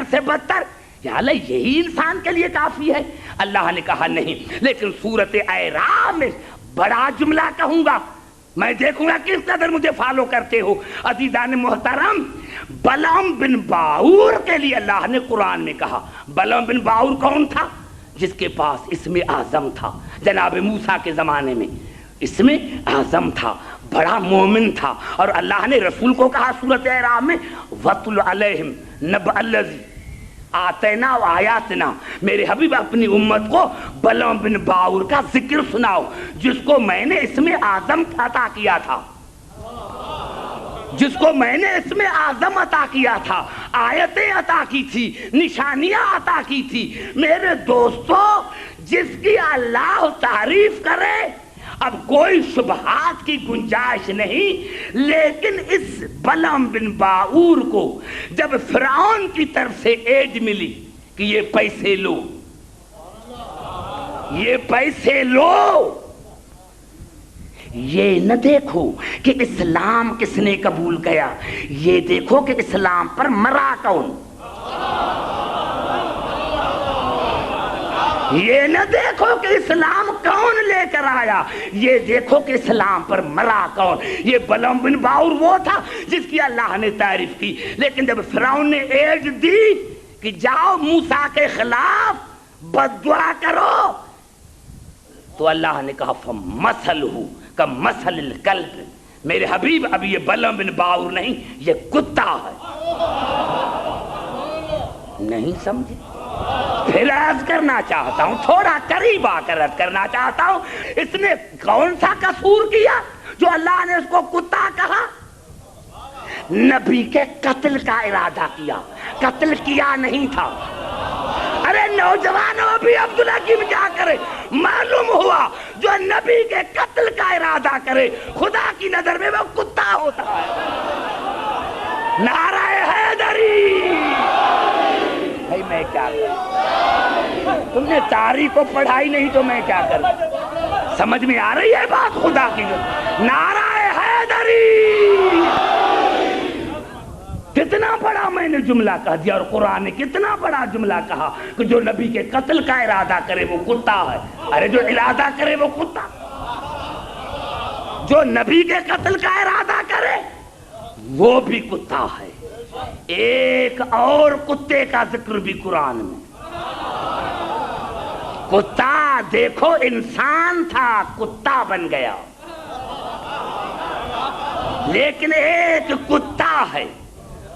بدتر سے بدتر، یا اللہ یہی انسان کے لیے کافی ہے؟ اللہ نے کہا نہیں، لیکن سورۃ اعراف میں بڑا جملہ کہوں گا، میں دیکھوں گا کس قدر مجھے فالو کرتے ہو۔ عزیزان محترم، بلعام بن باعور کے لیے اللہ نے قرآن میں کہا۔ بلعام بن باعور کون تھا؟ جس کے پاس اسم اعظم تھا، جناب موسیٰ کے زمانے میں اسم اعظم تھا، بڑا مومن تھا، اور اللہ نے رسول کو کہا سورۃ اعراف میں وَاتْلُ عَلَيْهِمْ نَبَأَ الَّذِي آتَيْنَا وَآيَاتِنَا، میرے حبیب اپنی امت کو بلعام بن باعور کا ذکر سناؤ، جس کو میں نے اسم اعظم عطا کیا تھا، جس کو میں نے اسم اعظم عطا کیا تھا، آیتیں عطا کی تھی، نشانیاں عطا کی تھی۔ میرے دوستو، جس کی اللہ تعریف کرے اب کوئی شبہات کی گنجائش نہیں، لیکن اس بلعام بن باعور کو جب فرعون کی طرف سے ایڈ ملی کہ یہ پیسے لو، یہ پیسے لو، یہ نہ دیکھو کہ اسلام کس نے قبول کیا، یہ دیکھو کہ اسلام پر مرا کون، یہ نہ دیکھو کہ اسلام کون لے کر آیا، یہ دیکھو کہ اسلام پر مرا کون۔ یہ بلعام بن باعور وہ تھا جس کی اللہ نے تعریف کی، لیکن جب فرعون نے ایڈ دی کہ جاؤ موسیٰ کے خلاف بد دعا کرو، تو اللہ نے کہا فَمَثَلُهُ كَمَثَلِ الْكَلْبِ، میرے حبیب اب یہ بلعام بن باعور نہیں، یہ کتا ہے۔ نہیں سمجھے؟ پھر عرض کرنا چاہتا ہوں، تھوڑا قریب آ کر عرض کرنا چاہتا ہوں، اس نے کون سا قصور کیا جو اللہ نے اس کو کتا کہا؟ نبی کے قتل کا ارادہ کیا، قتل کیا نہیں تھا۔ ارے نوجوانوں بھی عبدالحکیم کیا کرے؟ معلوم ہوا جو نبی کے قتل کا ارادہ کرے خدا کی نظر میں وہ کتا ہوتا ہے۔ نعرہ حیدری! بھائی میں کیا کروں؟ تم نے تاریخ کو پڑھائی نہیں تو میں کیا کروں؟ سمجھ میں آ رہی ہے بات خدا کی؟ نعرہ حیدری! کتنا بڑا میں نے جملہ کہہ دیا، اور قرآن نے کتنا بڑا جملہ کہا کہ جو نبی کے قتل کا ارادہ کرے وہ کتا ہے۔ ارے جو ارادہ کرے وہ کتا، جو نبی کے قتل کا ارادہ کرے وہ بھی کتا ہے۔ ایک اور کتے کا ذکر بھی قرآن میں، کتا دیکھو انسان تھا کتا بن گیا، لیکن ایک کتا ہے،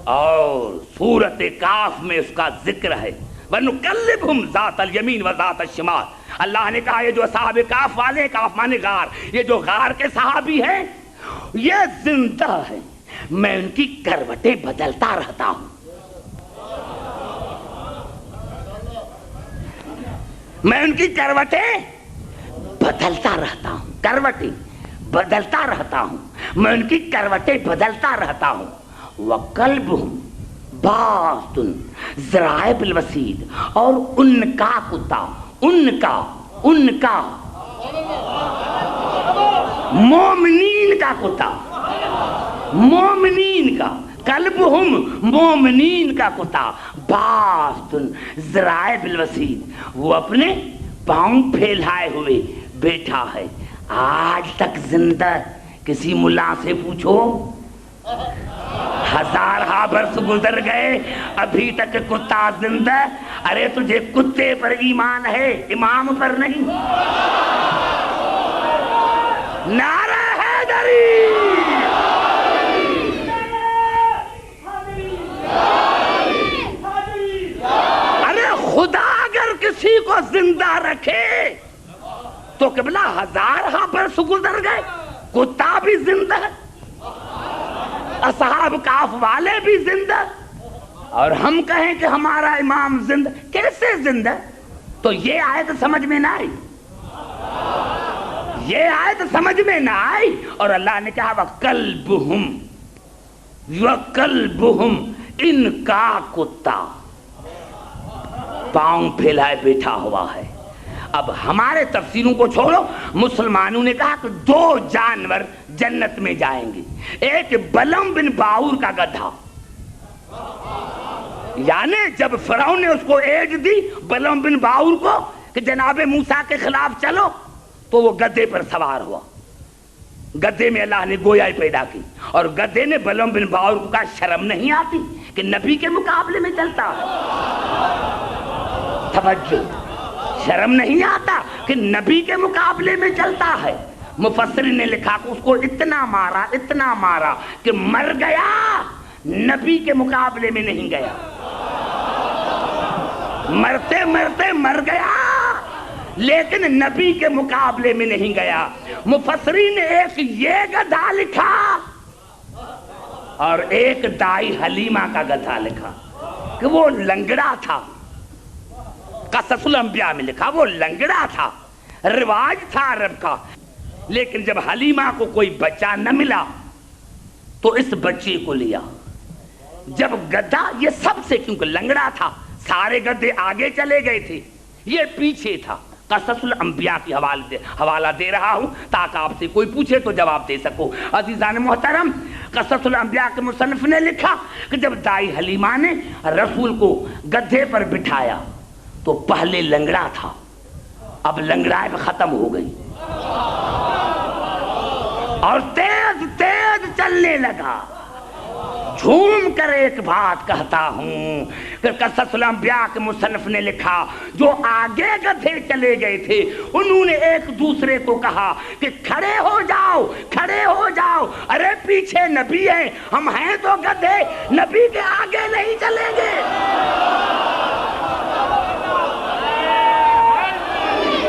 اور سورۃ کاف میں اس کا ذکر ہے وَنُقَلِّبْهُمْ ذَاتَ الْيَمِينِ وَذَاتَ الشِّمَالِ۔ اللہ نے کہا یہ جو اصحاب کاف والے، کاف مانے غار، یہ جو غار کے صحابی ہیں یہ زندہ ہیں، میں ان کی کروٹیں بدلتا رہتا ہوں، میں ان کی کروٹیں بدلتا رہتا ہوں، کروٹیں بدلتا رہتا ہوں، میں ان کی کروٹیں بدلتا رہتا ہوں۔ وَقَلْبُهُمْ بَاسْطٌ ذِرَاعَیْهِ بِالْوَسِیدِ، اور ان کا کتا، ان کا مومنین کا کتا، مومنین کا، قلبہم مومنین کا کتا، باسطٌ ذِرَاعَیْهِ بِالْوَسِیدِ، وہ اپنے پاؤں پھیلائے ہوئے بیٹھا ہے۔ آج تک زندہ، کسی ملا سے پوچھو، ہزارہ برس گزر گئے ابھی تک کتا زندہ۔ ارے تجھے کتے پر ایمان ہے، امام پر نہیں۔ نعرہ حیدری! ارے خدا اگر کسی کو زندہ رکھے تو قبلہ ہزارہ برس گزر گئے، کتا بھی زندہ، اصحاب کاف والے بھی زندہ، اور ہم کہیں کہ ہمارا امام زندہ، کیسے زندہ؟ تو یہ آیت سمجھ میں نہ آئی، یہ آیت سمجھ میں نہ آئی۔ اور اللہ نے کہا وَقَلْبُهُمْ، ان کا کتا پاؤں پھیلائے بیٹھا ہوا ہے۔ اب ہمارے تفسیروں کو چھوڑو، مسلمانوں نے کہا کہ دو جانور جنت میں جائیں گے، ایک بلعام بن باعور کا گدھا، یعنی جب فرعون نے اس کو ایج دی بلعم بن باور کو کہ جناب موسیٰ کے خلاف چلو، تو وہ گدھے پر سوار ہوا. گدھے میں اللہ نے گویا پیدا کی، اور گدھے نے بلعم بن باور کو کہا شرم نہیں آتی کہ نبی کے مقابلے میں چلتا ہے؟ توجہ، شرم نہیں آتا کہ نبی کے مقابلے میں چلتا ہے؟ مفسرین نے لکھا کہ اس کو اتنا مارا کہ مر گیا، نبی کے مقابلے میں نہیں گیا. مرتے مرتے مر گیا لیکن نبی کے مقابلے میں نہیں گیا. مفسرین نے ایک یہ گدھا لکھا اور ایک دائی حلیمہ کا گدھا لکھا کہ وہ لنگڑا تھا. قصص الانبیاء میں لکھا وہ لنگڑا تھا، رواج تھا عرب کا. لیکن جب حلیمہ کو کوئی بچہ نہ ملا تو اس بچے کو لیا. جب گدھا یہ سب سے، کیونکہ لنگڑا تھا، سارے گدھے آگے چلے گئے تھے، یہ پیچھے تھا. قصص الانبیاء کی حوالہ دے رہا ہوں تاکہ آپ سے کوئی پوچھے تو جواب دے سکو. عزیزان محترم، قصص الانبیاء کے مصنف نے لکھا کہ جب دائی حلیمہ نے رسول کو گدھے پر بٹھایا تو پہلے لنگڑا تھا، اب لنگڑائے ختم ہو گئی اور تیز تیز چلنے لگا. جھوم کر ایک بات کہتا ہوں کہ قصص الانبیاء کے مصنف نے لکھا جو آگے گدھے چلے گئے تھے انہوں نے ایک دوسرے کو کہا کہ کھڑے ہو جاؤ، کھڑے ہو جاؤ، ارے پیچھے نبی ہیں، ہم ہیں تو گدھے، نبی کے آگے نہیں چلیں گے.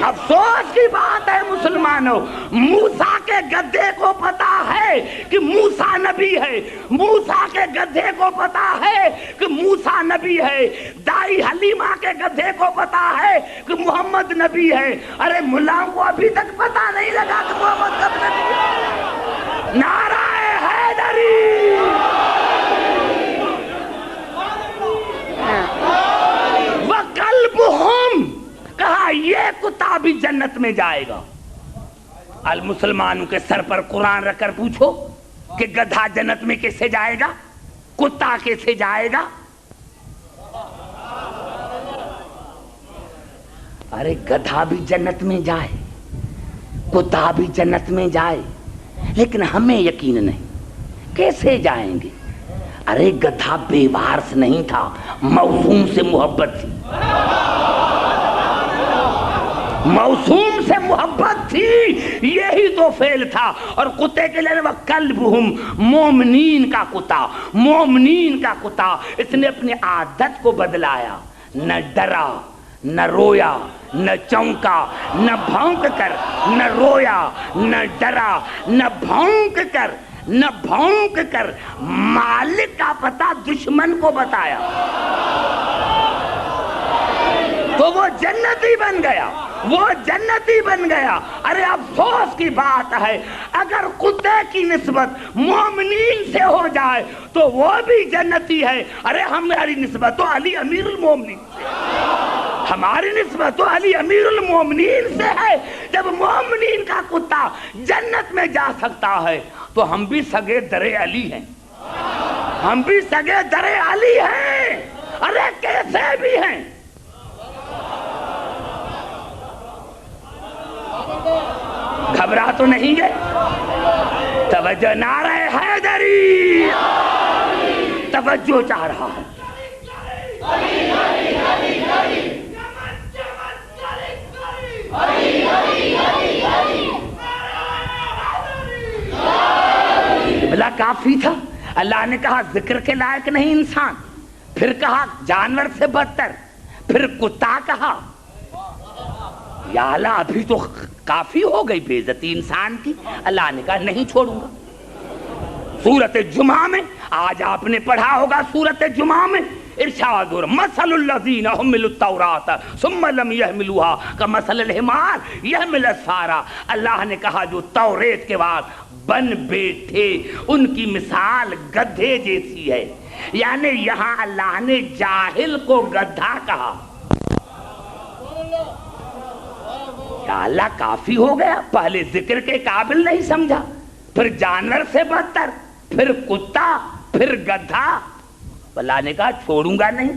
افسوس کی بات ہے مسلمانوں، موسیٰ کے گدھے کو پتا ہے کہ موسیٰ نبی ہے، موسیٰ کے گدھے کو پتا ہے کہ موسیٰ نبی ہے، دائی حلیمہ کے گدھے کو پتا ہے کہ محمد نبی ہے. ارے ملاؤں کو ابھی تک پتا نہیں لگا کہ محمد کب نبی ہے. نعرہ حیدری، وَقَلْبُهُمْ، کہا یہ کتا بھی جنت میں جائے گا. المسلمانوں کے سر پر قرآن رکھ کر پوچھو کہ گدھا جنت میں کیسے جائے گا، کتا کیسے جائے گا؟ ارے گدھا بھی جنت میں جائے، کتا بھی جنت میں جائے، لیکن ہمیں یقین نہیں کیسے جائیں گے. ارے گدھا بے وارث نہیں تھا، موسوم سے محبت تھی، موسوم سے محبت تھی، یہی تو فعل تھا. اور کتے کے لیے وَقَلْبُهُمْ، مومنین کا کتا، مومنین کا کتا. اس نے اپنی عادت کو بدلایا، نہ ڈرا، نہ رویا، نہ چونکا، نہ بھونک کر، نہ رویا، نہ ڈرا، نہ بھونک کر، نہ بھونک کر مالک کا پتہ دشمن کو بتایا تو وہ جنتی بن گیا، وہ جنتی بن گیا. ارے افسوس کی بات ہے اگر کتے کی نسبت مومنین سے ہو جائے تو وہ بھی جنتی ہے. ارے ہماری نسبت تو علی امیر المومنین سے، ہماری نسبت تو علی امیر المومنین سے ہے. جب مومنین کا کتا جنت میں جا سکتا ہے تو ہم بھی سگے درے علی ہیں، ہم بھی سگے درے علی ہیں. ارے کیسے بھی ہیں. گھبرا تو نہیں گئے؟ توجہ، نعرہ حیدری، توجہ چاہ رہا ہے. بلا کافی تھا. اللہ نے کہا ذکر کے لائق نہیں انسان، پھر کہا جانور سے بدتر، پھر کتا کہا. یا اللہ ابھی تو کافی ہو گئی بے عزتی انسان کی. اللہ نے کہا نہیں چھوڑوں گا. سورۃ جمعہ میں آج آپ نے پڑھا ہوگا، سورۃ جمعہ میں ارشاد ہو رہا مثل الذین حملوا التوراۃ ثم لم يحملوها کمثل الحمار يحمل اسفارا. اللہ نے کہا جو توریت کے بعد بن بیٹھے ان کی مثال گدھے جیسی ہے. یعنی یہاں اللہ نے جاہل کو گدھا کہا. یا اللہ کافی ہو گیا، پہلے ذکر کے قابل نہیں سمجھا، پھر جانور سے بدتر، پھر کتا، پھر گدھا. اللہ نے کہا چھوڑوں گا نہیں.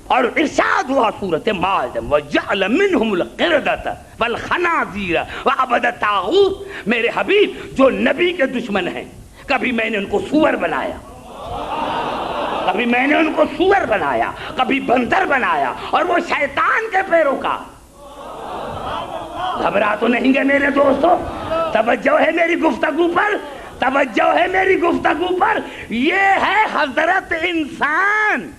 اور ارشاد ہوا سورۃ مائدہ وَجَعَلَ مِنْهُمُ الْقِرْدَةَ وَالْخَنَازِيرَ وَعَبَدَ الطَّاغُوتَ. میرے حبیب جو نبی کے دشمن ہیں کبھی میں نے ان کو سور بنایا, کبھی میں نے ان کو سور بنایا, کبھی بندر بنایا, اور وہ شیطان کے پیروکار. گھبرا تو نہیں گے میرے دوستو؟ توجہ ہے میری گفتگو پر, توجہ ہے میری گفتگو پر. یہ ہے حضرت انسان.